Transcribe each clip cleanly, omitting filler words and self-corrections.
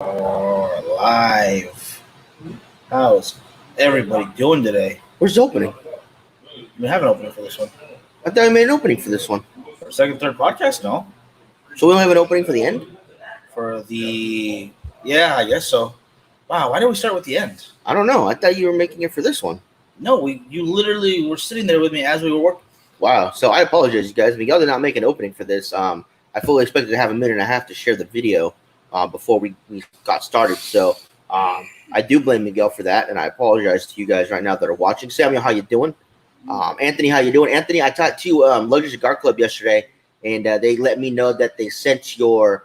Live. How's everybody doing today? Where's the opening? We have an opening for this one. I thought we made an opening for this one. For second, third podcast, no. So we don't have an opening for the end? Yeah, I guess so. Wow, why did we start with the end? I don't know. I thought you were making it for this one. No, you literally were sitting there with me as we were working. Wow. So I apologize, you guys. Miguel did not make an opening for this. I fully expected to have a minute and a half to share the video before we got started. So I do blame Miguel for that, and I apologize to you guys right now that are watching. Samuel, how you doing? Anthony, how you doing? Anthony, I talked to Luxury Cigar Club yesterday, and they let me know that they sent your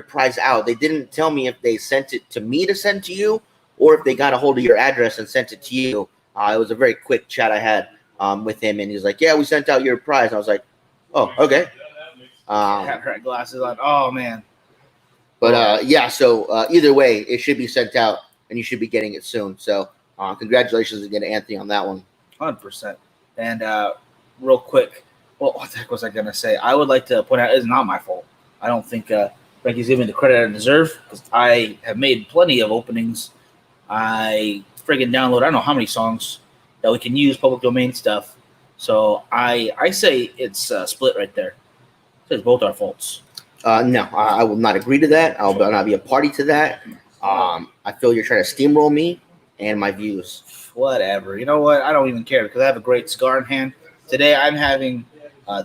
prize out. They didn't tell me if they sent it to me to send to you or if they got a hold of your address and sent it to you. It was a very quick chat I had with him, and he's like, yeah, we sent out your prize. And I was like, oh, okay. Have her glasses on. Oh, man. But, yeah, so either way, it should be sent out, and you should be getting it soon. So congratulations again to Anthony on that one. 100%. And real quick, well, what the heck was I going to say? I would like to point out it's not my fault. I don't think Frankie's giving me the credit I deserve because I have made plenty of openings. I friggin' download I don't know how many songs that we can use, public domain stuff. So I say it's split right there. It's both our faults. No, I will not agree to that. I will not be a party to that. I feel you're trying to steamroll me and my views. Whatever. You know what? I don't even care because I have a great cigar in hand. Today I'm having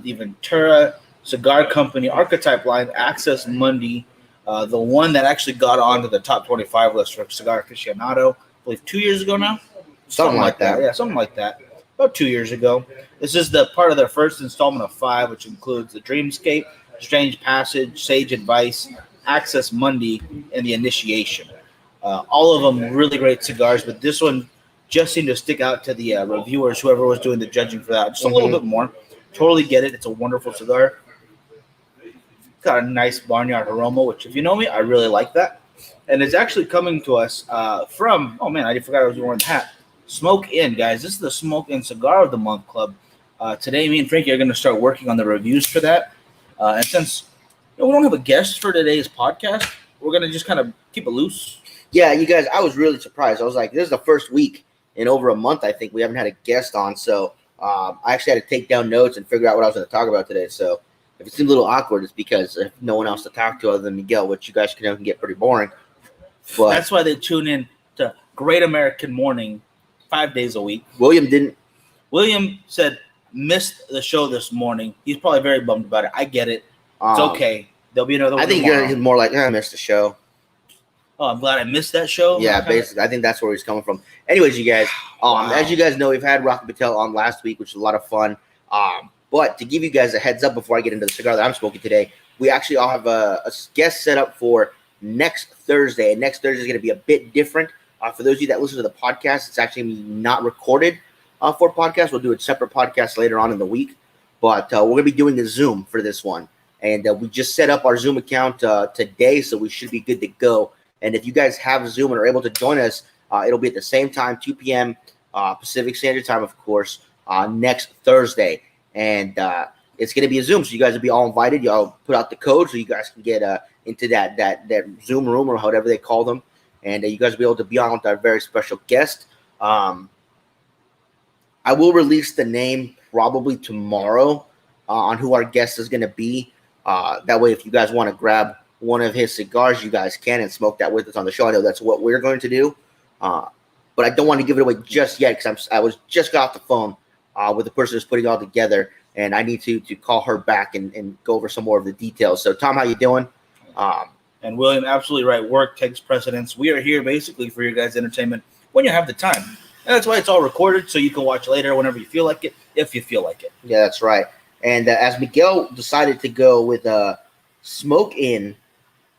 the Ventura Cigar Company Archetype line Access Monday, the one that actually got onto the top 25 list for Cigar Aficionado, I believe 2 years ago now. Something like that. Yeah, something like that. About 2 years ago. This is the part of their first installment of 5, which includes the Dreamscape, Strange Passage, Sage Advice, Access Monday, and the Initiation. All of them really great cigars, but this one just seemed to stick out to the reviewers, whoever was doing the judging for that, just a little bit more. Totally get it. It's a wonderful cigar. Got a nice barnyard aroma, which if you know me, I really like that. And it's actually coming to us from, oh man, I forgot I was wearing the hat. Smoke In, guys. This is the Smoke In Cigar of the Month Club. Today, me and Frankie are going to start working on the reviews for that. And since we don't have a guest for today's podcast, we're going to just kind of keep it loose. Yeah, you guys, I was really surprised. I was like, this is the first week in over a month, I think, we haven't had a guest on. So I actually had to take down notes and figure out what I was going to talk about today. So if it seems a little awkward, it's because if no one else to talk to other than Miguel, which you guys can get pretty boring. But that's why they tune in to Great American Morning 5 days a week. William said missed the show this morning. He's probably very bummed about it. I get it. It's okay. There'll be another one. I think tomorrow. You're more like, I missed the show. Oh, I'm glad I missed that show. Yeah, basically. I think that's where he's coming from. Anyways, you guys, Wow. As you guys know, we've had Rocky Patel on last week, which was a lot of fun. But to give you guys a heads up before I get into the cigar that I'm smoking today, we actually all have a guest set up for next Thursday. And next Thursday is going to be a bit different. For those of you that listen to the podcast, it's actually not recorded for podcast. We'll do a separate podcast later on in the week. But we're going to be doing a Zoom for this one. And we just set up our Zoom account today, so we should be good to go. And if you guys have Zoom and are able to join us, it'll be at the same time, 2 p.m. Pacific Standard Time, of course, next Thursday. And it's going to be a Zoom, so you guys will be all invited. Y'all put out the code so you guys can get into that Zoom room or whatever they call them. And you guys will be able to be on with our very special guest. I will release the name probably tomorrow on who our guest is going to be. That way, if you guys want to grab one of his cigars, you guys can and smoke that with us on the show. I know that's what we're going to do. But I don't want to give it away just yet because I was just got off the phone with the person who's putting it all together, and I need to call her back and go over some more of the details. So, Tom, how you doing? And William, absolutely right. Work takes precedence. We are here basically for your guys' entertainment when you have the time. And that's why it's all recorded, so you can watch later whenever you feel like it, if you feel like it. Yeah, that's right. And as Miguel decided to go with a Smoke In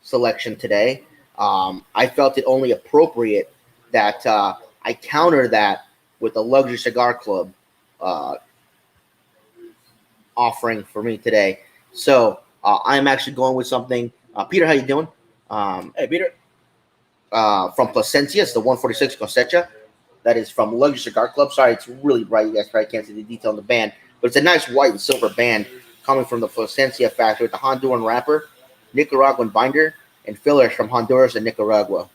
selection today, I felt it only appropriate that I counter that with the Luxury Cigar Club offering for me today. So I'm actually going with something. Peter, how you doing? Hey, Peter. From Plasencia, it's the 146 Cosecha. That is from Luxury Cigar Club. Sorry, it's really bright. You guys probably can't see the detail on the band. But it's a nice white and silver band coming from the Plasencia factory with the Honduran wrapper, Nicaraguan binder, and fillers from Honduras and Nicaragua.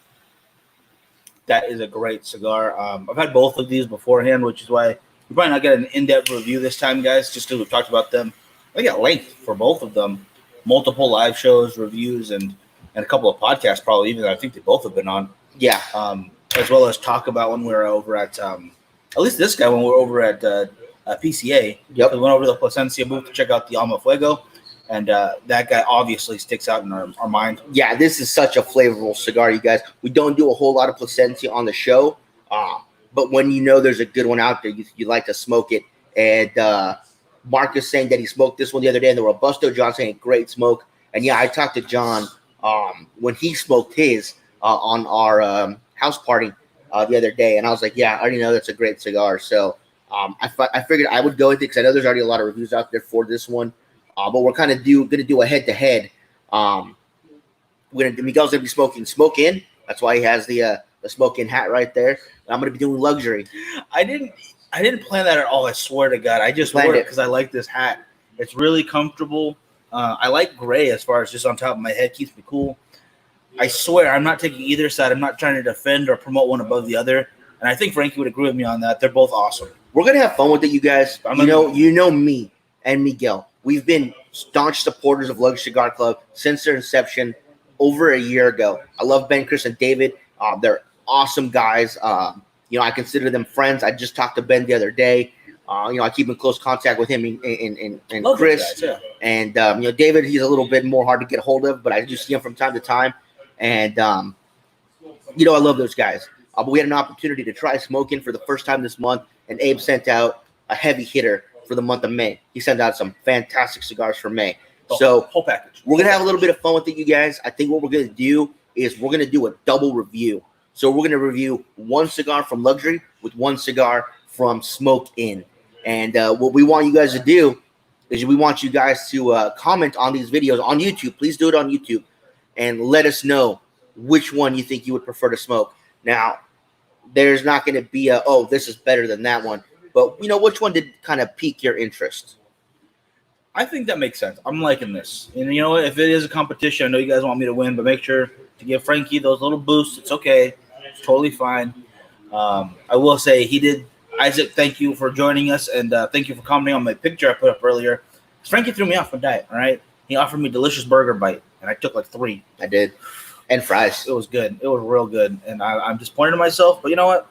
That is a great cigar. I've had both of these beforehand, which is why you're probably not get an in-depth review this time, guys, just because we've talked about them. I think at length for both of them, multiple live shows, reviews, and a couple of podcasts probably even I think they both have been on. Yeah. As well as talk about when we were over at least this guy when we were over at PCA. Yep. We went over to the Plasencia booth to check out the Alma Fuego. And that guy obviously sticks out in our mind. Yeah, this is such a flavorful cigar, you guys. We don't do a whole lot of Plasencia on the show, but when you know there's a good one out there, you like to smoke it. And Marcus saying that he smoked this one the other day, and the Robusto, John saying great smoke. And yeah, I talked to John when he smoked his on our house party the other day, and I was like, yeah, I already know that's a great cigar. So I figured I would go with it because I know there's already a lot of reviews out there for this one. But we're kind of going to do a head-to-head. Miguel's going to be smoking Smoke In. That's why he has the Smoke In hat right there. And I'm going to be doing Luxury. I didn't plan that at all. I swear to God, I just wore it because I like this hat. It's really comfortable. I like gray as far as just on top of my head, keeps me cool. I swear I'm not taking either side. I'm not trying to defend or promote one above the other. And I think Frankie would agree with me on that. They're both awesome. We're going to have fun with it, you guys. You know me and Miguel. We've been staunch supporters of Luxury Cigar Club since their inception over a year ago. I love Ben, Chris, and David. They're awesome guys. I consider them friends. I just talked to Ben the other day. I keep in close contact with him and Chris. Guys, yeah. And, David, he's a little bit more hard to get a hold of, but I do see him from time to time. And, I love those guys. But we had an opportunity to try smoking for the first time this month, and Abe sent out a heavy hitter for the month of May. He sent out some fantastic cigars for May. So whole package. We're going to have a little bit of fun with it, you guys. I think what we're going to do is we're going to do a double review. So we're going to review one cigar from Luxury with one cigar from Smoke In. And what we want you guys to do is we want you guys to comment on these videos on YouTube. Please do it on YouTube and let us know which one you think you would prefer to smoke. Now, there's not going to be this is better than that one. But, which one did kind of pique your interest? I think that makes sense. I'm liking this. And, if it is a competition, I know you guys want me to win, but make sure to give Frankie those little boosts. It's okay. It's totally fine. I will say he did. Isaac, thank you for joining us, and thank you for commenting on my picture I put up earlier. Frankie threw me off my diet, all right? He offered me delicious burger bite, and I took like 3. I did. And fries. It was good. It was real good. And I'm disappointed in myself, but you know what?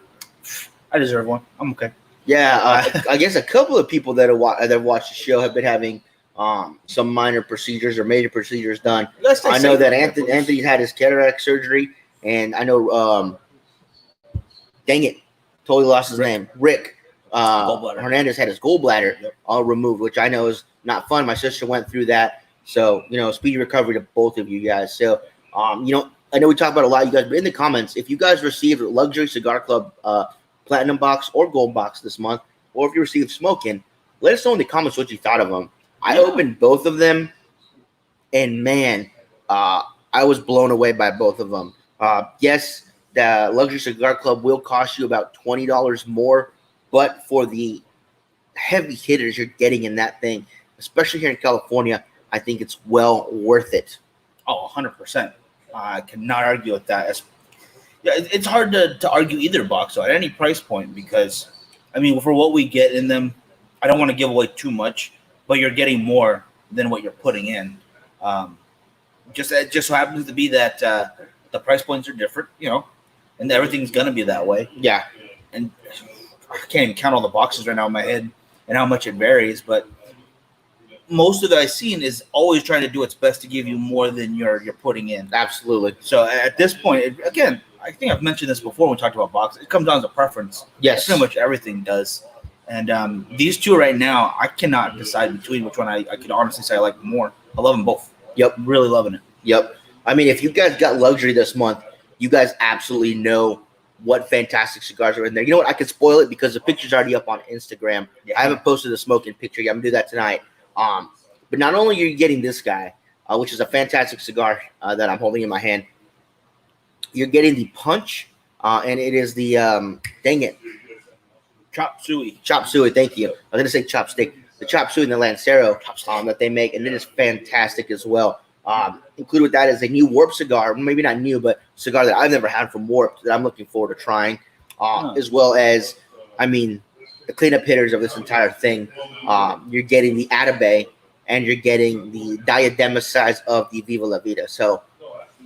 I deserve one. I'm okay. Yeah, I guess a couple of people that have watched the show have been having some minor procedures or major procedures done. I know that Anthony had his cataract surgery, and I know, dang it, totally lost his name. Rick Hernandez had his gallbladder all removed, which I know is not fun. My sister went through that. So, speedy recovery to both of you guys. So, I know we talk about a lot, you guys, but in the comments, if you guys received a Luxury Cigar Club Platinum Box or Gold Box this month, or if you received Smoke In, let us know in the comments what you thought of them. I opened both of them, and man, I was blown away by both of them. Yes, the Luxury Cigar Club will cost you about $20 more, but for the heavy hitters you're getting in that thing, especially here in California, I think it's well worth it. Oh, 100%. I cannot argue with that. It's hard to argue either box at any price point because, for what we get in them, I don't want to give away too much, but you're getting more than what you're putting in. It just so happens to be that the price points are different, and everything's going to be that way. Yeah. And I can't even count all the boxes right now in my head and how much it varies, but most of that I've seen is always trying to do its best to give you more than you're putting in. Absolutely. So at this point, again, I think I've mentioned this before when we talked about boxes. It comes down to preference. Yes. Pretty much everything does. And these two right now, I cannot decide between which one I could honestly say I like more. I love them both. Yep. I'm really loving it. Yep. If you guys got Luxury this month, you guys absolutely know what fantastic cigars are in there. You know what? I could spoil it because the picture's already up on Instagram. Yeah. I haven't posted the smoking picture yet. I'm going to do that tonight. But not only are you getting this guy, which is a fantastic cigar that I'm holding in my hand, you're getting the Punch, and it is the, dang it. Chop suey. Chop suey, thank you. I was going to say chopstick. The chop suey and the Lancero that they make, and it is fantastic as well. Included with that is a new Warp cigar, maybe not new, but cigar that I've never had from Warp that I'm looking forward to trying, as well as, I mean, the cleanup hitters of this entire thing. You're getting the Atabey, and you're getting the Diadema size of the Viva La Vida. So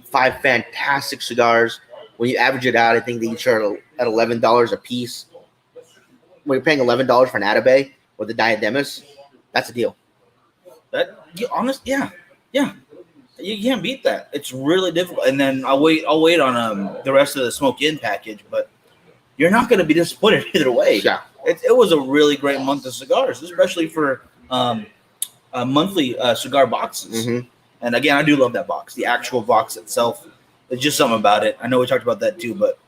5 fantastic cigars. When you average it out, I think they each are at $11 a piece. When you're paying $11 for an Atabey or the Diademas, that's a deal. Yeah. You can't beat that. It's really difficult. And then I'll wait on the rest of the Smoke In package, but you're not going to be disappointed either way. Yeah. It was a really great month of cigars, especially for monthly cigar boxes. Mm-hmm. And again, I do love that box. The actual box itself, there's just something about it. I know we talked about that too, but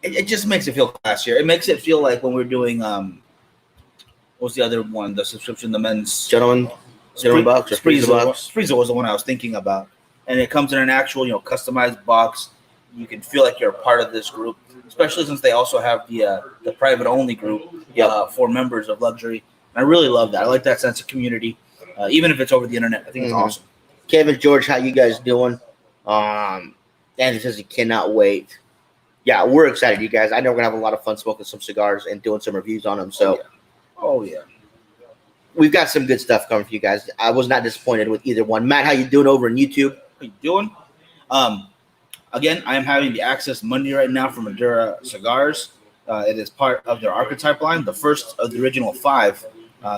it just makes it feel classier. It makes it feel like when we're doing what's the other one? The subscription, the men's Gentleman box or freezer box. Freezer was the one I was thinking about, and it comes in an actual, customized box. You can feel like you're a part of this group, especially since they also have the private only group for members of luxury. And I really love that. I like that sense of community, even if it's over the internet. I think it's awesome. Kevin, George, how you guys doing? And he says he cannot wait. Yeah, we're excited, you guys. I know we're gonna have a lot of fun smoking some cigars and doing some reviews on them. So, oh yeah. We've got some good stuff coming for you guys. I was not disappointed with either one. Matt, how you doing over in YouTube? How you doing? Again, I am having the Access Monday right now from Madura Cigars. It is part of their archetype line, the first of the original 5,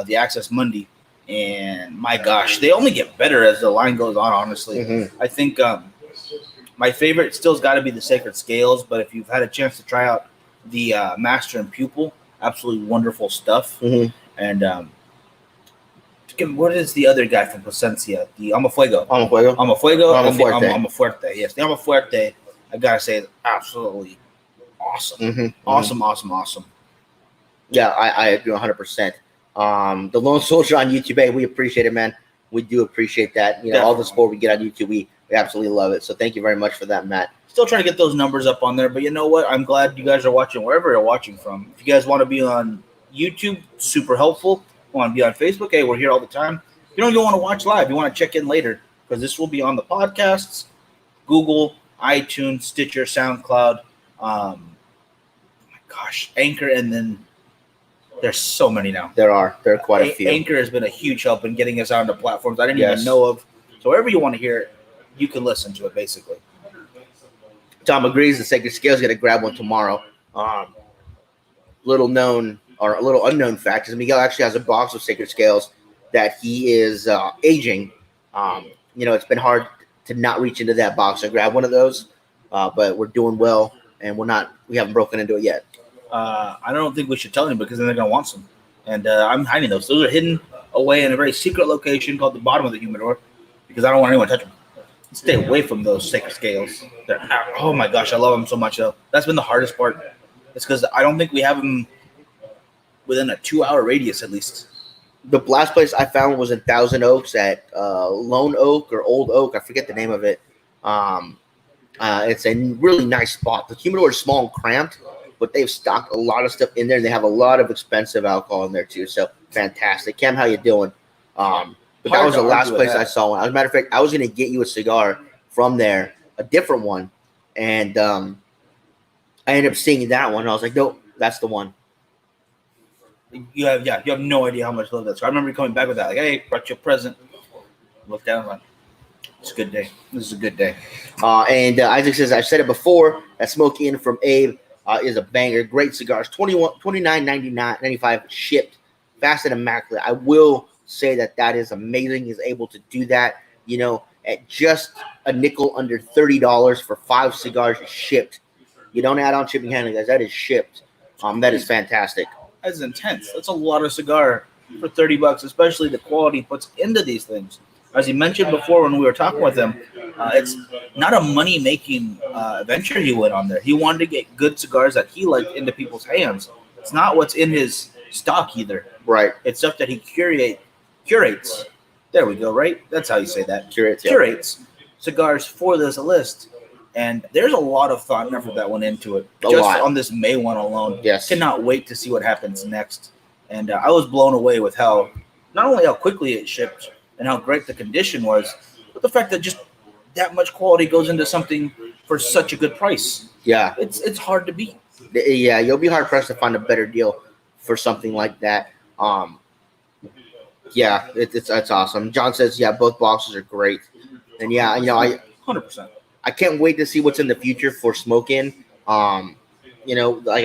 the Access Monday. And my gosh, they only get better as the line goes on, honestly. Mm-hmm. I think my favorite still's got to be the Sacred Scales, but if you've had a chance to try out the Master and Pupil, absolutely wonderful stuff. Mm-hmm. And what is the other guy from Plasencia? The Amafuego. Amafuerte. Yes, the Amafuerte, I gotta say, is absolutely awesome. Mm-hmm. Awesome. Yeah, I agree 100%. The Lone Soldier on YouTube, hey, we appreciate it, man. We do appreciate that. Definitely. All the support we get on YouTube, we absolutely love it. So thank you very much for that, Matt. Still trying to get those numbers up on there, but you know what? I'm glad you guys are watching wherever you're watching from. If you guys want to be on YouTube, super helpful. Want to be on Facebook? Hey, we're here all the time. If you don't want to watch live, you want to check in later, because this will be on the podcasts, Google, iTunes, Stitcher, SoundCloud, Anchor, and then there's so many now. There are quite a few. Anchor has been a huge help in getting us onto platforms I didn't even know of. So wherever you want to hear it, you can listen to it, basically. Tom agrees the Sacred Scale is going to grab one tomorrow. Little known or a little unknown fact is Miguel actually has a box of Sacred Scales that he is aging. It's been hard to not reach into that box and grab one of those, but we're doing well, and we haven't broken into it yet. I don't think we should tell anybody, because then they're going to want some. And I'm hiding those. Those are hidden away in a very secret location called the bottom of the humidor, because I don't want anyone to touch them. Stay away from those Sacred Scales. Oh my gosh, I love them so much, though. That's been the hardest part. It's because I don't think we have them within a 2-hour radius, at least. The last place I found was in Thousand Oaks at Lone Oak or Old Oak. I forget the name of it. It's a really nice spot. The humidor is small and cramped, but they've stocked a lot of stuff in there. And they have a lot of expensive alcohol in there too. So fantastic. Cam, how you doing? But that was the last place I saw one. As a matter of fact, I was going to get you a cigar from there, a different one. And I ended up seeing that one. I was like, nope, that's the one. You have no idea how much I love that. So I remember you coming back with that, like, hey, brought you a present. Look down, like, it's a good day. This is a good day. And Isaac says, I've said it before, that Smoke In from Abe is a banger. Great cigars, $29.95 shipped, fast and immaculate. I will say that is amazing. He's able to do that, at just a nickel under $30 for 5 cigars shipped. You don't add on shipping handling, guys. That is shipped. That is fantastic. That's intense. That's a lot of cigar for $30, especially the quality he puts into these things. As he mentioned before when we were talking with him, it's not a money-making venture he went on there. He wanted to get good cigars that he liked into people's hands. It's not what's in his stock either. Right. It's stuff that he curates. There we go, right? That's how you say that. Curates cigars for this list. And there's a lot of thought and effort that went into it. On this May one alone. Yes. Cannot wait to see what happens next. And I was blown away with not only how quickly it shipped and how great the condition was, but but the fact that just that much quality goes into something for such a good price, Yeah, it's hard to beat. yeah, you'll be hard pressed to find a better deal for something like that. Yeah, it's awesome. John says, yeah, both boxes are great, and yeah, I 100%. I can't wait to see what's in the future for Smoke-In. Like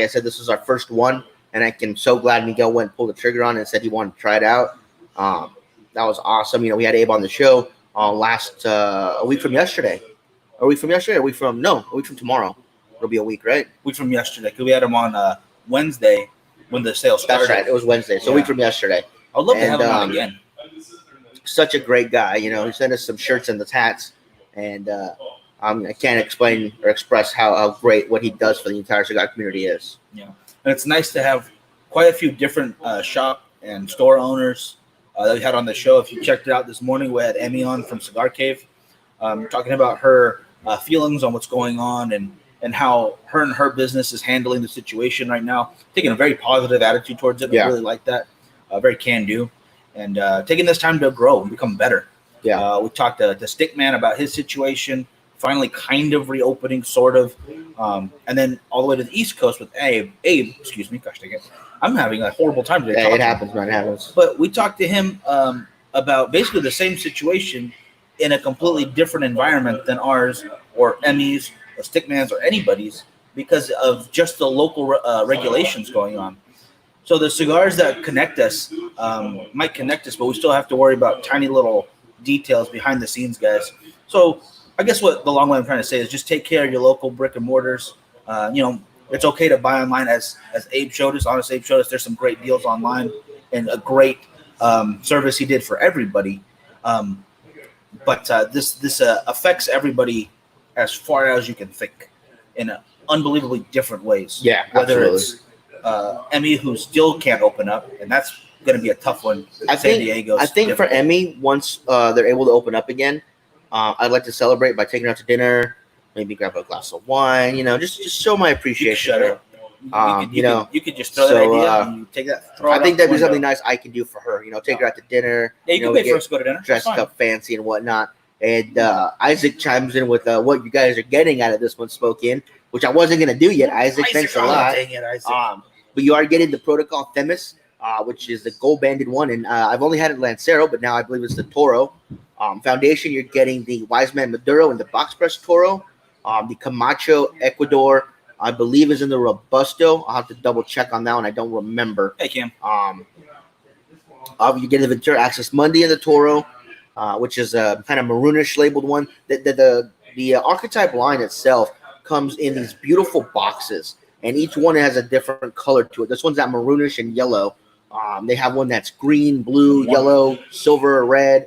I said, this was our first one, and I can so glad Miguel went and pulled the trigger on it and said he wanted to try it out. That was awesome. We had Abe on the show last a week from yesterday. A week from yesterday? A week from tomorrow. It'll be a week, right? Week from yesterday, because we had him on Wednesday when the sale started. That's right. It was Wednesday, so a week from yesterday. I'd love to have him on again. Such a great guy. He sent us some shirts and the hats, and I can't explain or express how great what he does for the entire cigar community is. Yeah, and it's nice to have quite a few different shop and store owners that we had on the show. If you checked it out this morning, we had Emmy on from Cigar Cave, talking about her feelings on what's going on and how her business is handling the situation right now, taking a very positive attitude towards it. I really like that. Very can-do, and taking this time to grow and become better. Yeah, we talked to Stickman about his situation, finally kind of reopening, sort of, and then all the way to the East Coast with Abe, excuse me, gosh dang it, I'm having a horrible time today. Yeah, it happens, man, it happens. But we talked to him about basically the same situation in a completely different environment than ours or Emmy's or Stickman's or anybody's, because of just the local regulations going on. So the cigars that connect us might connect us, but we still have to worry about tiny little details behind the scenes, guys. So I guess what the long way I'm trying to say is just take care of your local brick and mortars. It's okay to buy online, as Abe showed us. Honest Abe showed us there's some great deals online and a great service he did for everybody. But this affects everybody as far as you can think in unbelievably different ways. Yeah, whether absolutely. It's Emmy, who still can't open up, and that's going to be a tough one. I think for Emmy, once they're able to open up again, I'd like to celebrate by taking her out to dinner, maybe grab a glass of wine. Just show my appreciation. Shut up. You could just throw that idea and you take that. I think that'd be something nice I can do for her. Take her out to dinner. Yeah, you can pay for us to go to dinner. Dressed up fancy and whatnot. And Isaac chimes in with what you guys are getting out of this one, Smoke-In, which I wasn't gonna do yet. Isaac, thanks a lot. Dang it, Isaac. But you are getting the Protocol Themis, which is the gold banded one, and I've only had it Lancero, but now I believe it's the Toro. Foundation, you're getting the Wise Man Maduro and the Box Press Toro. The Camacho Ecuador, I believe, is in the Robusto. I'll have to double check on that one. I don't remember. Hey, Cam. You get the Ventura Access Monday in the Toro, which is a kind of maroonish labeled one. The archetype line itself comes in these beautiful boxes, and each one has a different color to it. This one's that maroonish and yellow. They have one that's green, blue, yellow, silver, red.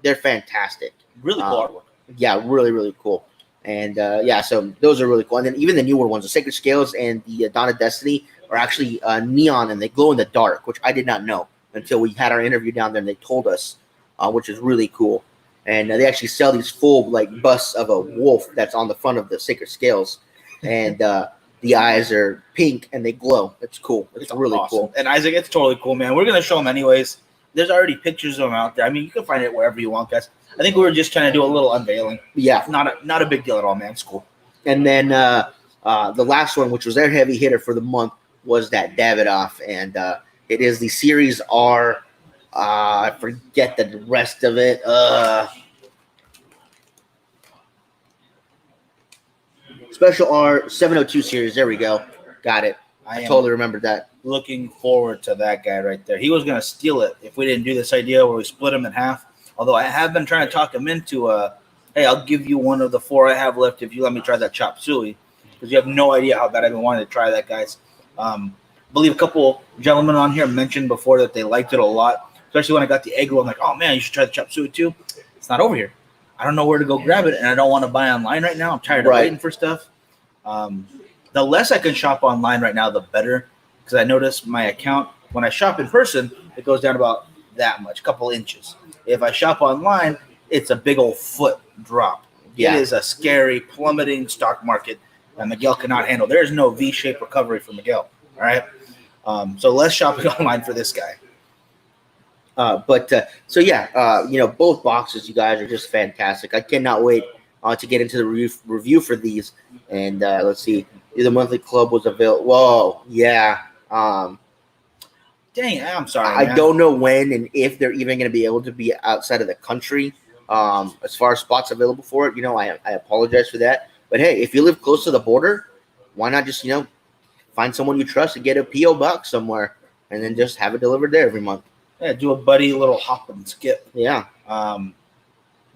They're fantastic. Really cool artwork. Yeah, really, really cool. And so those are really cool. And then even the newer ones, the Sacred Scales and the Dawn of Destiny, are actually neon and they glow in the dark, which I did not know until we had our interview down there and they told us, which is really cool. And they actually sell these full busts of a wolf that's on the front of the Sacred Scales, and the eyes are pink and they glow. It's cool. It's really awesome. cool. And Isaac, it's totally cool, man. We're gonna show them anyways. There's already pictures of them out there. I mean, you can find it wherever you want, guys. I think we were just trying to do a little unveiling. Yeah, not a big deal at all, man. It's cool. And then the last one, which was their heavy hitter for the month, was that Davidoff, and it is the Series R. I forget the rest of it. Special R 702 series. There we go. Got it. I totally remembered that. Looking forward to that guy right there. He was going to steal it if we didn't do this idea where we split him in half. Although I have been trying to talk him into, hey, I'll give you one of the 4 I have left if you let me try that chop suey. Because you have no idea how bad I've been wanting to try that, guys. I believe a couple gentlemen on here mentioned before that they liked it a lot. Especially when I got the egg roll. I'm like, oh, man, you should try the chop suey too. It's not over here. I don't know where to go grab it, and I don't want to buy online right now. I'm tired of waiting for stuff. The less I can shop online right now, the better. Because I notice my account, when I shop in person, it goes down about that much, couple inches. If I shop online, it's a big old foot drop. Yeah. It is a scary, plummeting stock market that Miguel cannot handle. There is no V-shaped recovery for Miguel. All right. So less shopping online for this guy. So yeah, both boxes, you guys are just fantastic. I cannot wait to get into the review for these. And let's see, the monthly club was available. Whoa, yeah. Dang, I'm sorry. I Man. don't know when and if they're even going to be able to be outside of the country. As far as spots available for it, I apologize for that. But hey, if you live close to the border, why not just find someone you trust and get a PO box somewhere, and then just have it delivered there every month. Yeah, do a buddy little hop and skip. Yeah. Man,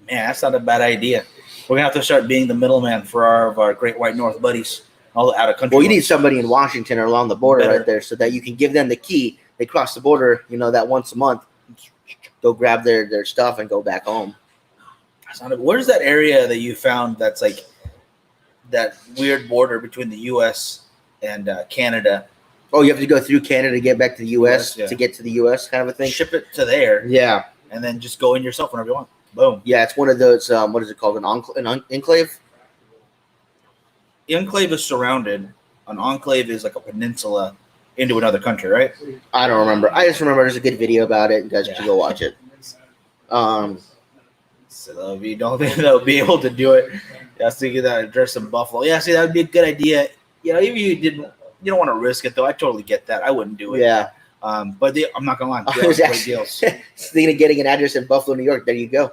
that's not a bad idea. We're gonna have to start being the middleman for our Great White North buddies, all the out of country. Well, you need somebody in Washington or along the border right there, so that you can give them the key. They cross the border, that once a month, go grab their stuff and go back home. Where's that area that you found that's like that weird border between the U.S. and Canada? Oh, you have to go through Canada to get back to the U.S. Yeah. To get to the U.S. kind of a thing. Ship it to there. Yeah. And then just go in yourself whenever you want. Boom. Yeah, it's one of those. What is it called? An enclave. The enclave is surrounded. An enclave is like a peninsula into another country, right? I don't remember. I just remember there's a good video about it. You guys should go watch it. So if you don't think they'll be able to do it, I thinking that address in Buffalo. Yeah, see, that would be a good idea. Even you don't want to risk it though. I totally get that. I wouldn't do it. Yeah. But I'm not gonna lie. I was actually thinking of getting an address in Buffalo, New York. There you go.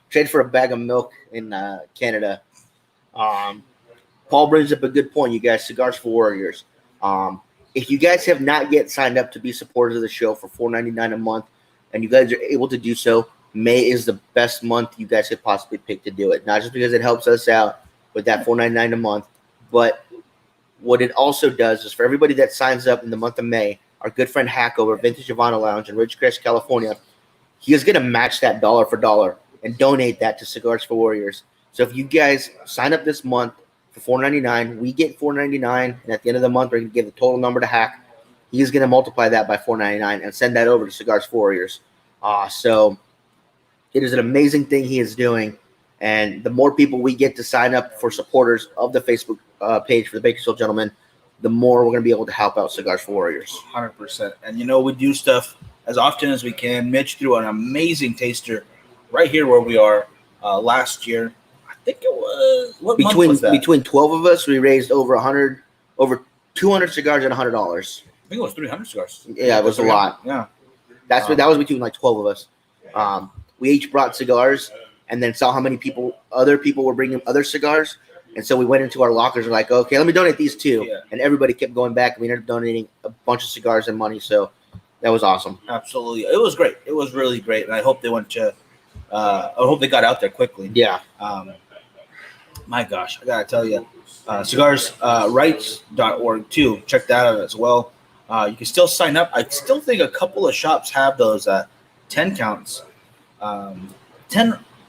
Trade for a bag of milk in Canada. Paul brings up a good point, you guys. Cigars for Warriors. If you guys have not yet signed up to be supporters of the show for $4.99 a month, and you guys are able to do so, May is the best month you guys could possibly pick to do it. Not just because it helps us out with that $4.99 a month, but what it also does is for everybody that signs up in the month of May, our good friend Hack over at Vintage Havana Lounge in Ridgecrest, California, he is going to match that dollar for dollar and donate that to Cigars for Warriors. So if you guys sign up this month for $4.99, we get $4.99, and at the end of the month, we're going to give the total number to Hack. He's going to multiply that by $4.99 and send that over to Cigars for Warriors. So it is an amazing thing he is doing, and the more people we get to sign up for supporters of the Facebook page for the Bakersfield Gentlemen, the more we're going to be able to help out Cigars for Warriors. 100%. And, we do stuff as often as we can. Mitch threw an amazing taster right here where we are last year. I think it was – what month was that? Between 12 of us, we raised over 200 cigars at $100. I think it was 300 cigars. Yeah, it was a lot. Yeah. That was between like 12 of us. We each brought cigars and then saw how many other people were bringing other cigars. And so we went into our lockers and like, okay, let me donate these too. Yeah. And everybody kept going back. And we ended up donating a bunch of cigars and money. So that was awesome. Absolutely. It was great. It was really great. And I hope they I hope they got out there quickly. Yeah. My gosh, I got to tell you, cigarsrights.org too. Check that out as well. You can still sign up. I still think a couple of shops have those 10 counts. 10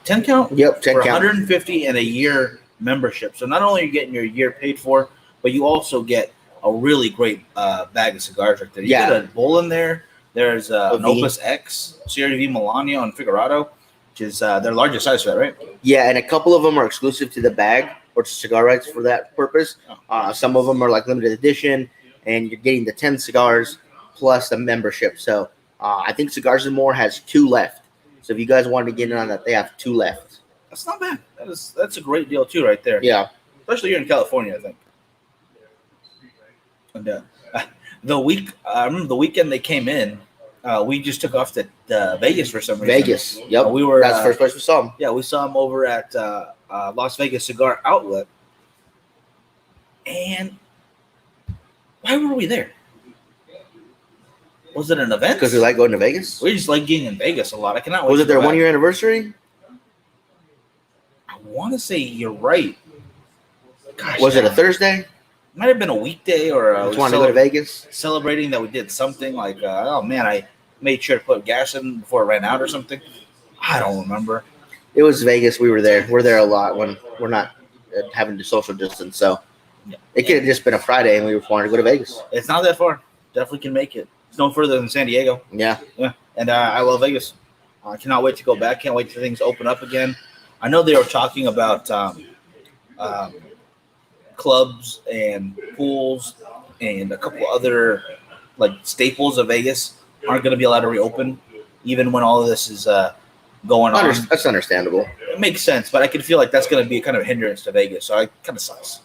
count? Yep, 10 for count. $150 and a year membership. So not only are you getting your year paid for, but you also get a really great bag of cigars right there. You get a bowl in there. There's an Opus X, Sierra V Melania on Figurado, which is their largest size for that, right? Yeah, and a couple of them are exclusive to the bag or to Cigar Rights for that purpose. Some of them are like limited edition, and you're getting the 10 cigars plus the membership. So I think Cigars and More has 2 left. So if you guys wanted to get in on that, they have 2 left. That's not bad. That's a great deal too, right there. Yeah, especially here in California, I think. And I remember the weekend they came in. We just took off to Vegas for some reason. Vegas, yep. That's the first place we saw them. Yeah, we saw them over at Las Vegas Cigar Outlet. And why were we there? Was it an event? Because we like going to Vegas. We just like getting in Vegas a lot. I cannot wait. Was it their 1-year anniversary? I want to say you're right. Gosh, was it a Thursday? Might have been a weekday or just wanted to go to Vegas. Celebrating that we did something like, oh man, I made sure to put gas in before it ran out or something. I don't remember. It was Vegas. We were there. We're there a lot when we're not having to social distance. So it could have just been a Friday and we were wanting to go to Vegas. It's not that far. Definitely can make it. It's no further than San Diego. Yeah. And I love Vegas. I cannot wait to go back. Can't wait till things open up again. I know they were talking about clubs and pools and a couple other like staples of Vegas aren't going to be allowed to reopen even when all of this is going on. That's understandable. It makes sense, but I can feel like that's going to be kind of a hindrance to Vegas, so it kind of sucks.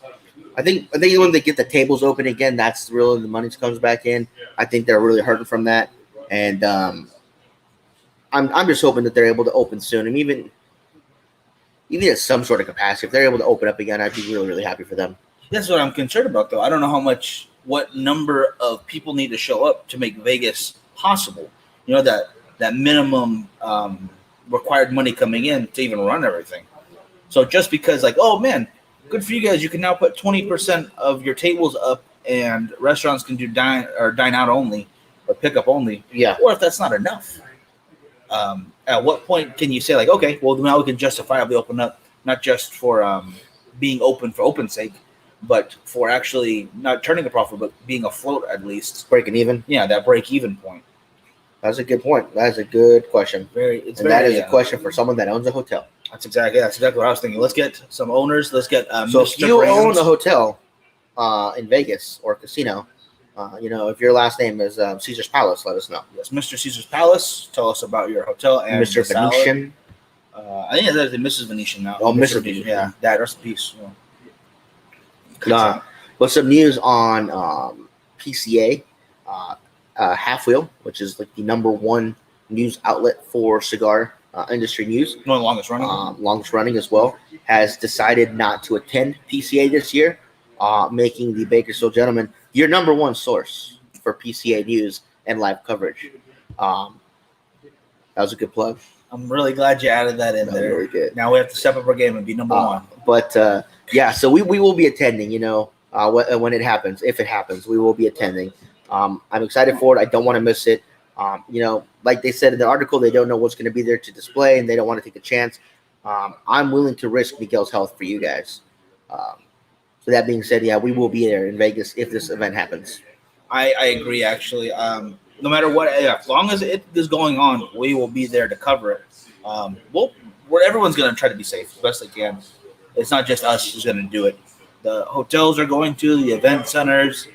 I think when they get the tables open again, that's really the money comes back in. I think they're really hurting from that, and I'm just hoping that they're able to open soon, and even at some sort of capacity, if they're able to open up again, I'd be really, really happy for them. That's what I'm concerned about, though. I don't know what number of people need to show up to make Vegas possible. You know, that minimum required money coming in to even run everything. So just because, like, oh man, good for you guys, you can now put 20% of your tables up, and restaurants can do dine out only or pick up only. Yeah. Or if that's not enough, at what point can you say, like, okay, well now we can justifiably open up, not just for being open for open sake, but for actually not turning a profit, but being afloat at least. Breaking even? Yeah, that break even point. That's a good point. That's a good question. That is a question for someone that owns a hotel. That's exactly what I was thinking. Let's get some owners. Let's get so if you own a hotel in Vegas or casino, if your last name is Caesar's Palace, let us know. Yes, Mr. Caesar's Palace. Tell us about your hotel and Mr. Venetian. I think that's Mrs. Venetian now. Oh, Mr. Venetian. Yeah, that rest in peace. But some news on PCA, Half Wheel, which is like the #1 news outlet for cigar industry news. No, longest running as well, has decided not to attend PCA this year, making the Bakersfield Gentleman your #1 source for PCA news and live coverage. That was a good plug. I'm really glad you added that in there. Really good. Now we have to step up our game and be #1. But yeah, so we will be attending. When it happens, if it happens, we will be attending. I'm excited for it. I don't want to miss it. Like they said in the article, they don't know what's going to be there to display, and they don't want to take a chance. I'm willing to risk Miguel's health for you guys. So that being said, yeah, we will be there in Vegas if this event happens. I agree, actually. No matter what, as long as it is going on, we will be there to cover it. Everyone's going to try to be safe as best they can. It's not just us who's going to do it. The hotels are going to, the event centers,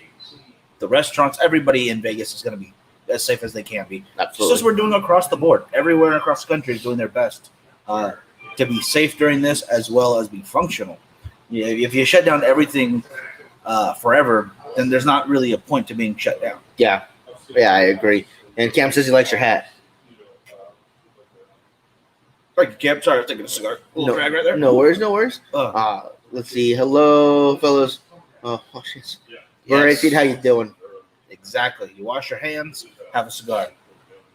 the restaurants, everybody in Vegas is going to be as safe as they can be. Absolutely. Just as we're doing across the board. Everywhere across the country is doing their best to be safe during this as well as be functional. If you shut down everything forever, then there's not really a point to being shut down. Yeah, I agree. And Cam says he likes your hat. Thank you, Cam. Sorry, I was taking a cigar. A little drag right there. No worries. Let's see. Hello, fellas. Oh, shit. Yes. How you doing? Exactly. You wash your hands, have a cigar.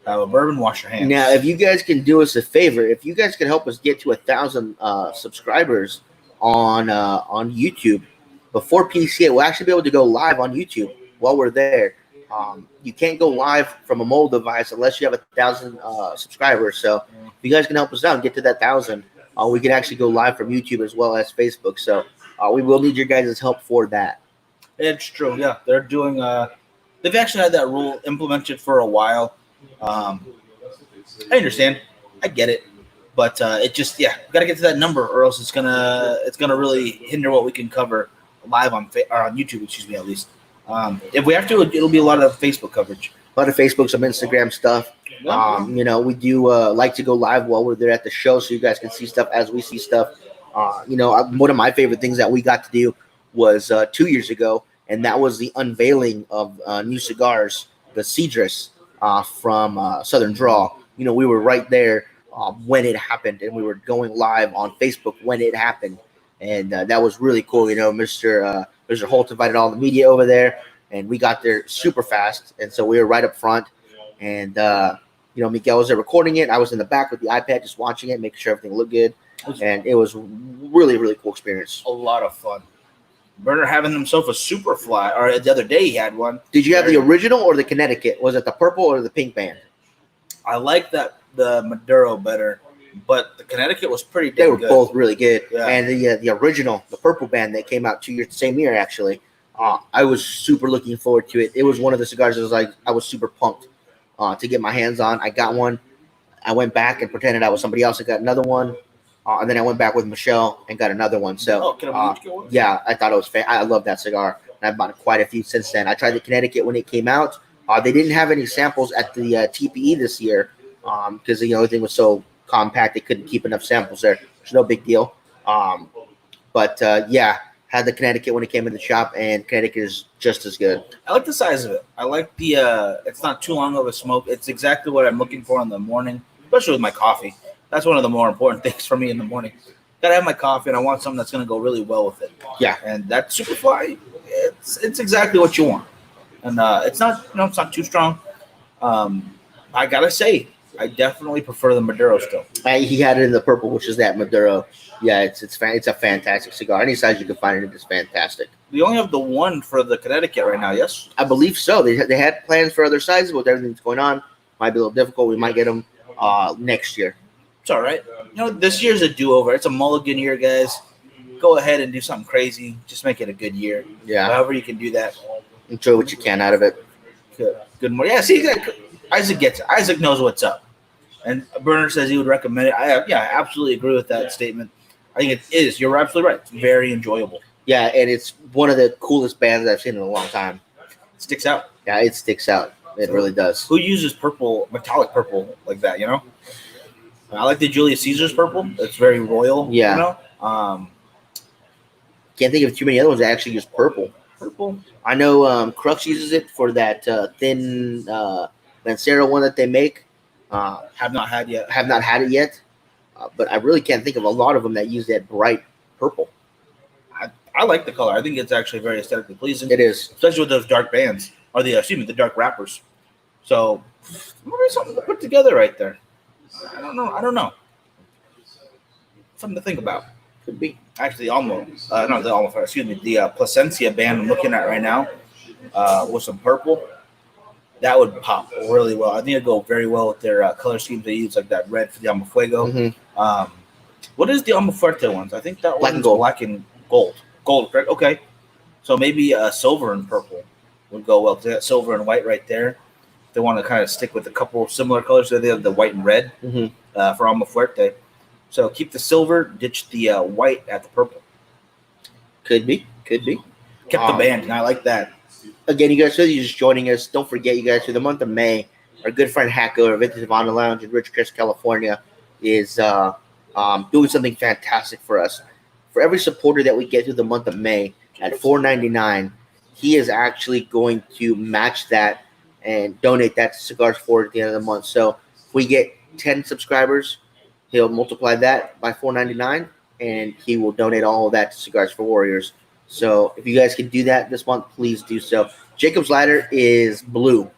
Have a bourbon, wash your hands. Now, if you guys can do us a favor, if you guys can help us get to 1,000 subscribers on YouTube before PCA, we'll actually be able to go live on YouTube while we're there. You can't go live from a mobile device unless you have 1,000 subscribers. So if you guys can help us out and get to that 1,000, we can actually go live from YouTube as well as Facebook. So we will need your guys' help for that. It's true. Yeah, they're doing. They've actually had that rule implemented for a while. I understand. I get it. But it just, got to get to that number, or else it's gonna really hinder what we can cover live on YouTube. Excuse me, at least. If we have to, it'll be a lot of Facebook coverage. A lot of Facebook, some Instagram stuff. We do like to go live while we're there at the show, so you guys can see stuff as we see stuff. One of my favorite things that we got to do was 2 years ago, and that was the unveiling of new cigars, the Cigars from Southern Draw. We were right there when it happened, and we were going live on Facebook when it happened, and that was really cool. Mr. Holt invited all the media over there, and we got there super fast, and so we were right up front, and Miguel was there recording it. I was in the back with the iPad just watching it, making sure everything looked good, and it was really, really cool experience. A lot of fun. Burner having himself a super fly, or the other day he had one. Did you have the original or the Connecticut? Was it the purple or the pink band? I like the Maduro better, but the Connecticut was pretty good. They were both really good. Yeah. And the original, the purple band that came out the same year actually, I was super looking forward to it. It was one of the cigars that I was super pumped to get my hands on. I got one. I went back and pretended I was somebody else. I got another one. And then I went back with Michelle and got another one. So, yeah, I thought it was I love that cigar. And I've bought quite a few since then. I tried the Connecticut when it came out. They didn't have any samples at the TPE this year. because everything was so compact they couldn't keep enough samples there. It's no big deal. But yeah, had the Connecticut when it came in the shop, and Connecticut is just as good. I like the size of it. I like the it's not too long of a smoke. It's exactly what I'm looking for in the morning, especially with my coffee. That's one of the more important things for me in the morning. Gotta have my coffee, and I want something that's gonna go really well with it. Yeah, and that Superfly, it's exactly what you want, and it's not it's not too strong. I gotta say, I definitely prefer the Maduro still. he had it in the purple, which is that Maduro. Yeah, it's a fantastic cigar. Any size you can find it is fantastic. We only have the one for the Connecticut right now. Yes, I believe so. They had plans for other sizes, but with everything that's going on, might be a little difficult. We might get them next year. it's all right. This year's a do-over. It's a mulligan year, guys. Go ahead and do something crazy. Just make it a good year. Yeah, However you can do that. enjoy what you can out of it. Good morning. Yeah, see, Isaac gets it. Isaac knows what's up. And Bernard says he would recommend it. I absolutely agree with that statement. I think it is. You're absolutely right. It's very enjoyable. Yeah, and it's one of the coolest bands I've seen in a long time. It sticks out. Yeah, it sticks out. It really does. Who uses purple, metallic purple like that, I like the Julius Caesar's purple. It's very royal, Yeah. Can't think of too many other ones that actually use purple. Purple. I know Crux uses it for that thin Lancero one that they make. Have not had yet. Have not had it yet, but I really can't think of a lot of them that use that bright purple. I like the color. I think it's actually very aesthetically pleasing. It is. Especially with those dark bands, or the dark wrappers. So, maybe something to put together right there. I don't know. Something to think about. Could be. Actually, the Placencia band I'm looking at right now with some purple. That would pop really well. I think it'd go very well with their color schemes they use, like that red for the Alma Fuego. Mm-hmm. What is the Alma Fuerte ones? I think that Black one's and gold. black and gold. Gold, correct? Okay. So maybe silver and purple would go well. They got silver and white right there. They want to kind of stick with a couple of similar colors. So they have the white and red for Alma Fuerte. So keep the silver, ditch the white at the purple. Could be. Kept the band, and I like that. Again, you guys, so you're just joining us. Don't forget, you guys, for the month of May, our good friend Hacko, our Vintage Honda Lounge in Ridgecrest, California, is doing something fantastic for us. For every supporter that we get through the month of May at $4.99, he is actually going to match that and donate that to Cigars Forward at the end of the month. So if we get 10 subscribers, he'll multiply that by $4.99, and he will donate all of that to Cigars for Warriors. So if you guys can do that this month, please do so. Jacob's Ladder is blue.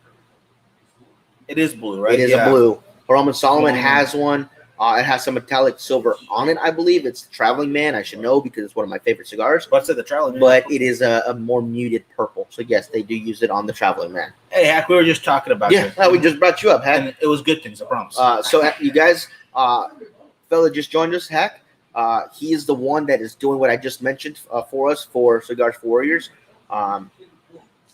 It is blue, right? It is a blue. Roman Solomon has one. It has some metallic silver on it, I believe. It's the Traveling Man. I should know because it's one of my favorite cigars. What's the Traveling Man? But it is a more muted purple. So, yes, they do use it on the Traveling Man. Hey, Hack, we were just talking about it. Yeah, we just brought you up, Hack. And it was good things, I promise. So, you guys, fella just joined us, Hack. He is the one that is doing what I just mentioned for us for Cigars for Warriors. I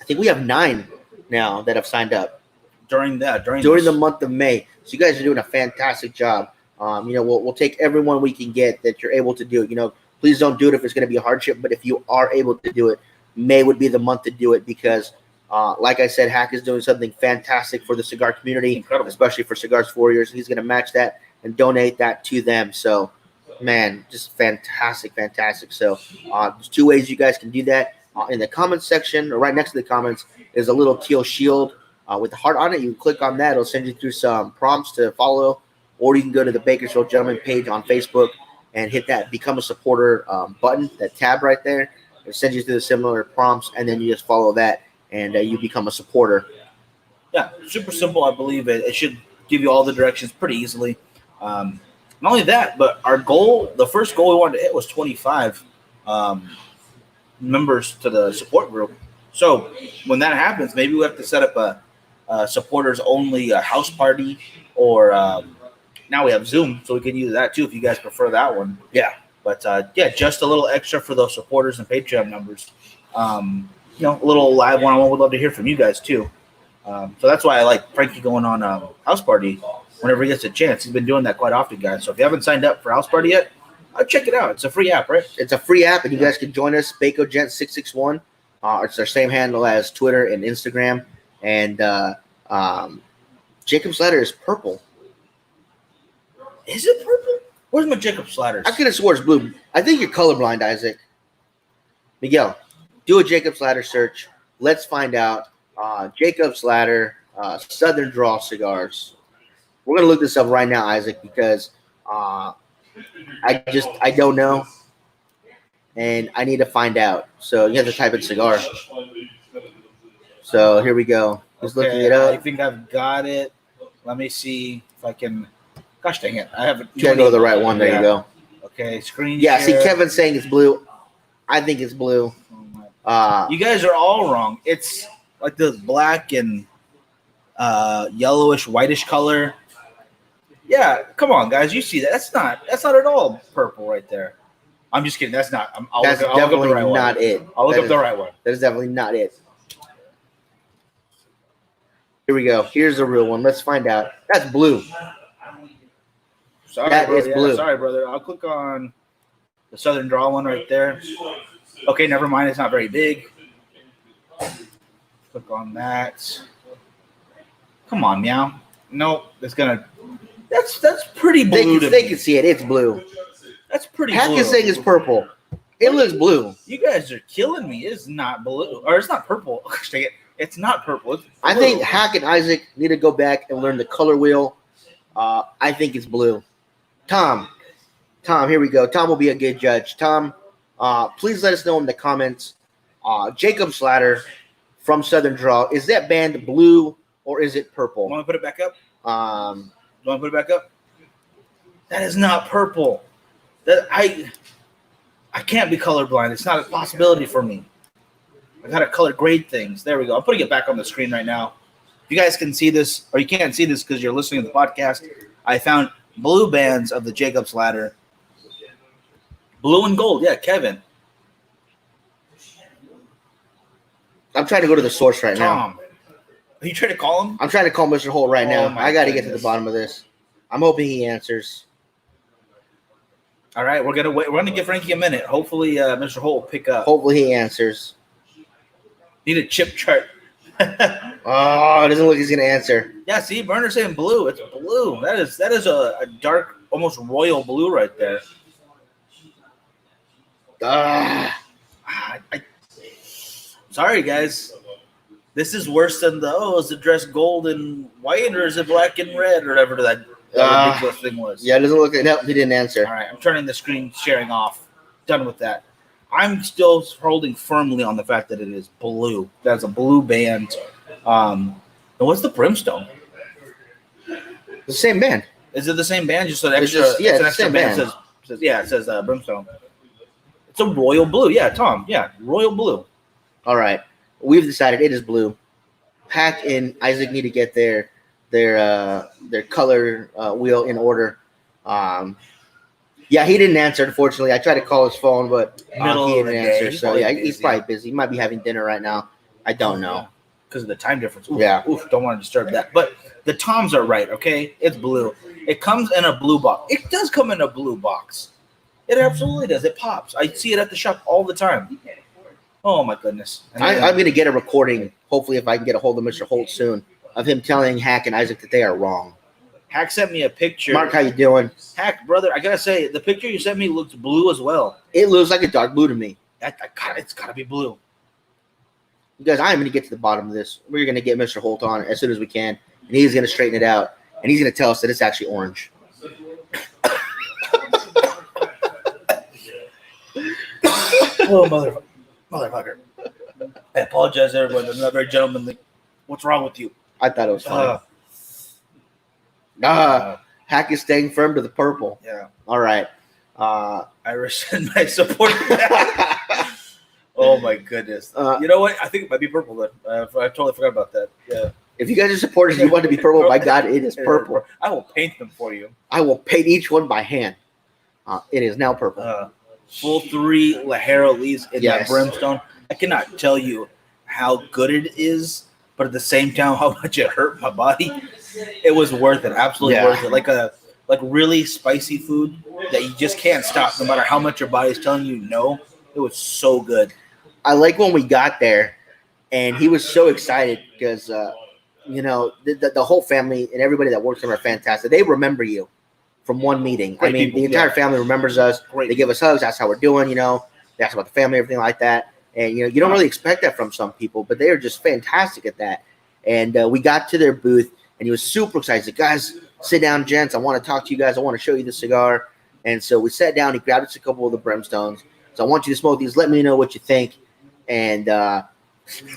think we have 9 now that have signed up during the month of May. So you guys are doing a fantastic job. We'll take everyone we can get that you're able to do it. Please don't do it if it's going to be a hardship. But if you are able to do it, May would be the month to do it because, like I said, Hack is doing something fantastic for the cigar community, incredible, especially for Cigars for Warriors. He's going to match that and donate that to them. So. Man, just fantastic. So there's 2 ways you guys can do that. In the comments section, or right next to the comments, is a little teal shield with a heart on it. You can click on that. It'll send you through some prompts to follow. Or you can go to the Bakersfield Gentleman page on Facebook and hit that Become a Supporter button, that tab right there. It sends you through the similar prompts, and then you just follow that, and you become a supporter. Yeah, super simple. I believe it should give you all the directions pretty easily. Not only that, but our goal, the first goal we wanted to hit was 25 members to the support group. So when that happens, maybe we have to set up a supporters-only house party, or now we have Zoom, so we can use that too if you guys prefer that one. Yeah. But, just a little extra for those supporters and Patreon members. A little live one-on-one. Would love to hear from you guys too. So that's why I like Frankie going on house party whenever he gets a chance. He's been doing that quite often, guys. So if you haven't signed up for House Party yet, check it out. It's a free app, right? It's a free app, and you guys can join us, BacoGent661. It's our same handle as Twitter and Instagram. And Jacob's Ladder is purple. Is it purple? Where's my Jacob's Ladders? I could have swore it's blue. I think you're colorblind, Isaac. Miguel, do a Jacob's Ladder search. Let's find out. Jacob's Ladder, Southern Draw cigars. We're gonna look this up right now, Isaac, because I don't know, and I need to find out. So you have to type in cigar. So here we go. Just looking it up. I think I've got it. Let me see if I can. Gosh dang it! I haven't. You gotta go to the right one. There you go. Okay, screen. Yeah, share. see, Kevin's saying it's blue. I think it's blue. You guys are all wrong. It's like the black and yellowish, whitish color. Yeah, come on, guys. You see that? That's not at all purple right there. I'm just kidding. That's not. That's definitely not it. I'll look up the right one. That is definitely not it. Here we go. Here's the real one. Let's find out. That's blue. Sorry, that is blue. Sorry, brother. I'll click on the Southern Draw one right there. Okay, never mind. It's not very big. Click on that. Come on, meow. Nope. It's gonna. That's pretty blue. They can see it. It's blue. That's pretty. Hack blue. is saying it's purple. It looks blue. You guys are killing me. It's not blue, or it's not purple. Dang it. It's not purple. It's I think Hack and Isaac need to go back and learn the color wheel. I think it's blue. Tom, here we go. Tom will be a good judge. Tom, please let us know in the comments. Jacob's Ladder from Southern Draw, is that band blue or is it purple? Want to put it back up? You want to put it back up? That is not purple. That I can't be colorblind. It's not a possibility for me. I gotta color grade things. There we go. I'm putting it back on the screen right now. If you guys can see this, or you can't see this because you're listening to the podcast, I found blue bands of the Jacob's Ladder. Blue and gold. Yeah, Kevin. I'm trying to go to the source right now. Tom. Are you trying to call him? I'm trying to call Mr. Holt right now. I got to get to the goodness. bottom of this. I'm hoping he answers. All right, we're gonna wait. We're gonna give Frankie a minute. Hopefully, Mr. Holt will pick up. Hopefully he answers. Need a chip chart. Oh, it doesn't look like he's gonna answer. Yeah, see, Burner's saying blue. It's blue. That is a dark, almost royal blue right there. Sorry, guys. This is worse than is it dress gold and white or is it black and red or whatever that ridiculous thing was? Yeah, it doesn't look like no, he didn't answer. All right, I'm turning the screen sharing off. Done with that. I'm still holding firmly on the fact that it is blue. That's a blue band. And what's the Brimstone? The same band. Is it the same band? Just an extra? It's an the extra same band. band. It says Brimstone. It's a royal blue. Yeah, Tom. Yeah, royal blue. All right, we've decided it is blue. Hack and Isaac need to get their color wheel in order. Yeah, he didn't answer. Unfortunately, I tried to call his phone, but he didn't answer. So yeah, he's probably busy. He might be having dinner right now. I don't know because of the time difference. Oof, yeah, don't want to disturb that. But the Toms are right. Okay, it's blue. It comes in a blue box. It does come in a blue box. It absolutely does. It pops. I see it at the shop all the time. Oh my goodness! I'm going to get a recording. Hopefully, if I can get a hold of Mr. Holt soon, of him telling Hack and Isaac that they are wrong. Hack sent me a picture. Mark, how you doing? Hack, brother, I gotta say, the picture you sent me looks blue as well. It looks like a dark blue to me. It's gotta be blue. You guys, I'm going to get to the bottom of this. We're going to get Mr. Holt on as soon as we can, and he's going to straighten it out, and he's going to tell us that it's actually orange. Oh, motherfucker. I apologize, everyone. I'm not very gentlemanly. What's wrong with you? I thought it was funny. Hack is staying firm to the purple. Yeah. All right. I rescind my support. Oh my goodness. You know what? I think it might be purple then. I totally forgot about that. Yeah. If you guys are supporters and you want to be purple, my God, it is purple. I will paint them for you. I will paint each one by hand. It is now purple. Full 3 Lajero leaves in that Brimstone. I cannot tell you how good it is, but at the same time, how much it hurt my body. It was worth it. Absolutely worth it. Like really spicy food that you just can't stop no matter how much your body's telling you no. It was so good. I like when we got there and he was so excited because, the whole family and everybody that works there are fantastic. They remember you. from one meeting. Great I mean, people, the entire yeah. family remembers us. Great They give us hugs. That's how we're doing. You know, they ask about the family, everything like that. And you know, you don't really expect that from some people, but they are just fantastic at that. And we got to their booth, and he was super excited. He said, "Guys, sit down, gents. I want to talk to you guys. I want to show you the cigar." And so we sat down. He grabbed us a couple of the brimstones. So I want you to smoke these. Let me know what you think. And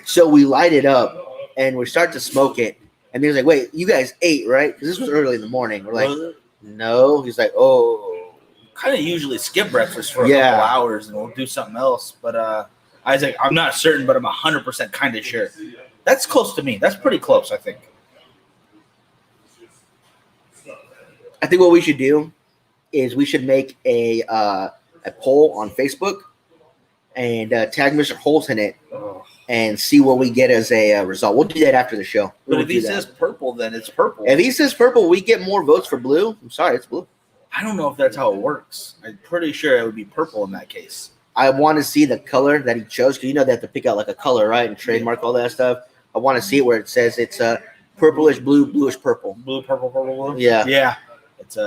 so we light it up, and we start to smoke it. And he was like, "Wait, you guys ate, right?" Because this was early in the morning. We're like, "No." He's like, "Oh." Kind of usually skip breakfast for a Yeah. couple hours, and we'll do something else. But Isaac, I'm not certain, but I'm 100% kind of sure. That's close to me. That's pretty close, I think. I think what we should do is we should make a poll on Facebook and tag Mr. Holt in it and see what we get as a result. We'll do that after the show. But We'll if he do that. says purple, then it's purple. If he says purple, we get more votes for blue. I'm sorry, it's blue. I don't know if that's how it works. I'm pretty sure it would be purple in that case. I want to see the color that he chose because you know they have to pick out like a color, right, and trademark all that stuff. I want to see it where it says it's purplish blue, bluish purple. Blue, purple, purple, blue? Yeah. Yeah. It's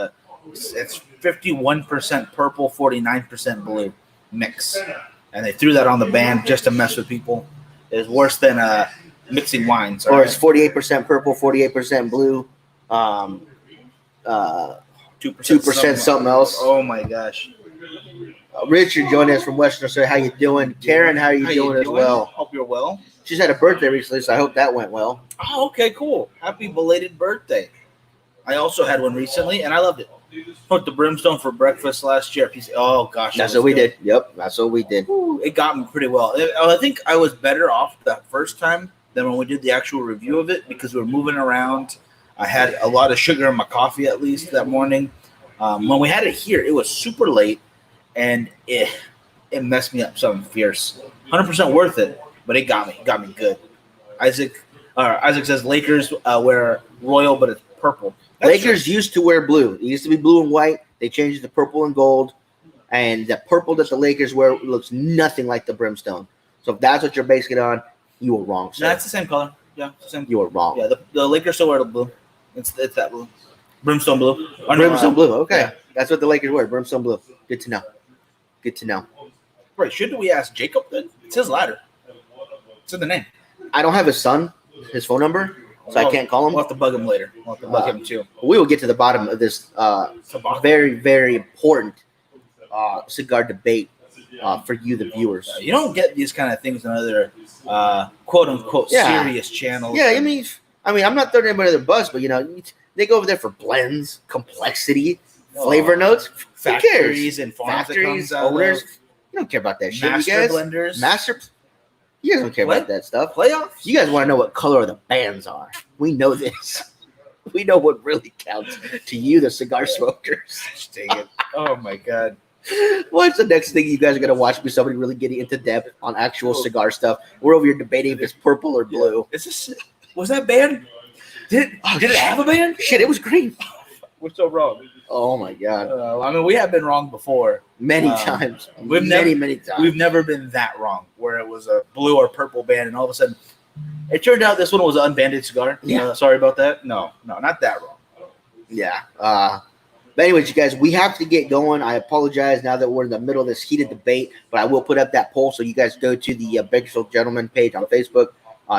51% purple, 49% blue mix. And they threw that on the band just to mess with people. It's worse than mixing wines. Or it's 48% purple, 48% blue, 2% something else. Oh my gosh. Richard joined us from Western Australia. How you doing? Karen, how are you doing as well? Hope you're well. She's had a birthday recently, so I hope that went well. Oh, okay, cool. Happy belated birthday. I also had one recently, and I loved it. Put the brimstone for breakfast last year. Oh, gosh. That's what we did. Yep, that's what we did. Ooh, it got me pretty well. I think I was better off that first time than when we did the actual review of it because we were moving around. I had a lot of sugar in my coffee, at least, that morning. When we had it here, it was super late, and it messed me up something fierce. 100% worth it, but it got me good. Isaac says Lakers wear royal, but it's purple. Lakers used to wear blue. It used to be blue and white. They changed it to purple and gold. And the purple that the Lakers wear looks nothing like the brimstone. So if that's what you're basing it on, you were wrong, sir. No, it's the same color. Yeah, it's the same. You were wrong. Yeah, the Lakers still wear the blue. It's that blue. Brimstone blue. Brimstone blue. Okay. Yeah. That's what the Lakers wear. Brimstone blue. Good to know. Good to know. Right. Shouldn't we ask Jacob then? It's his ladder. It's in the name. I don't have his phone number, so I can't call him. We'll have to bug him later. We'll have to bug him too. We will get to the bottom of this very, very important cigar debate for you, the viewers. You don't get these kind of things on other quote unquote serious channels. Yeah, I mean, I'm not throwing anybody under the bus, but you know, they go over there for blends, complexity, flavor notes. Factories and farms factories, owners. You don't care about that shit, master you guys. blenders. You guys don't care about that stuff. Playoffs. You guys want to know what color the bands are. We know this. We know what really counts to you, the cigar smokers. Dang it. Oh my god. What's the next thing you guys are gonna watch? Me somebody really getting into depth on actual cigar stuff. We're over here debating if it's purple or blue. Was that band? Did it have a band? Shit, it was green. We're so wrong. Oh my god. I mean, we have been wrong before. Many times. Many times. We've never been that wrong, where it was a blue or purple band, and all of a sudden, it turned out this one was an unbanded cigar. Yeah. Sorry about that. No, not that wrong. Yeah. But anyways, you guys, we have to get going. I apologize now that we're in the middle of this heated debate, but I will put up that poll so you guys go to the Bakersfield Gentleman page on Facebook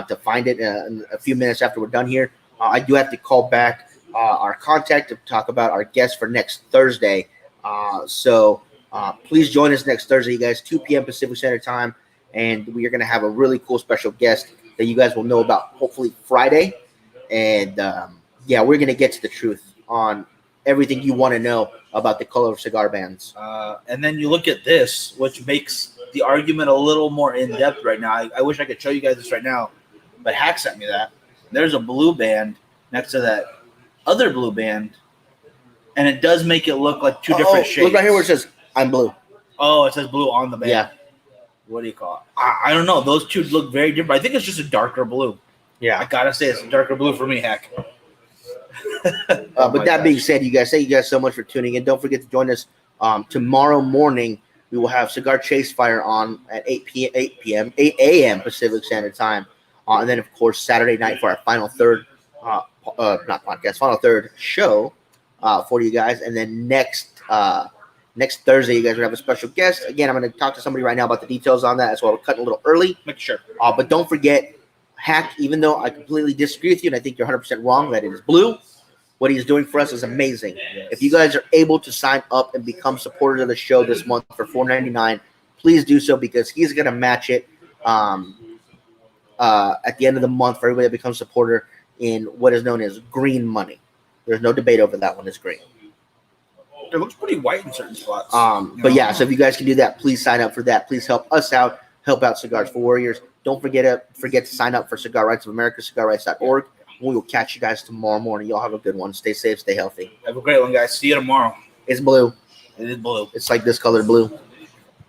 to find it in a few minutes after we're done here. I do have to call back our contact to talk about our guest for next Thursday. So please join us next Thursday, you guys, 2 p.m. Pacific Standard Time, and we are going to have a really cool special guest that you guys will know about hopefully Friday. And yeah, we're going to get to the truth on everything you want to know about the color of cigar bands. And then you look at this, which makes the argument a little more in-depth right now. I wish I could show you guys this right now, but Hack sent me that. There's a blue band next to that other blue band, and it does make it look like two different shades. Look right here where it says, I'm blue. Oh, it says blue on the band. Yeah. What do you call it? I don't know. Those two look very different. I think it's just a darker blue. Yeah. I got to say it's a darker blue for me, Hack. But that being said, you guys, thank you guys so much for tuning in. Don't forget to join us tomorrow morning. We will have Cigar Chase Fire on at 8 a.m. Pacific Standard Time. And then, of course, Saturday night for our final third, final third show for you guys. And then next Thursday, you guys will have a special guest. Again, I'm going to talk to somebody right now about the details on that as well. We're cutting a little early. Make sure. But don't forget, Hack, even though I completely disagree with you and I think you're 100% wrong that it is blue, what he's doing for us is amazing. Yes. If you guys are able to sign up and become supporters of the show this month for $4.99, please do so because he's going to match it at the end of the month for everybody that becomes a supporter in what is known as green money. There's no debate over that one. It's green. It looks pretty white in certain spots. But yeah, so if you guys can do that, please sign up for that. Please help us out. Help out Cigars for Warriors. Don't forget to sign up for Cigar Rights of America, cigarrights.org. We will catch you guys tomorrow morning. Y'all have a good one. Stay safe, stay healthy. Have a great one, guys. See you tomorrow. It's blue. It is blue. It's like this color blue.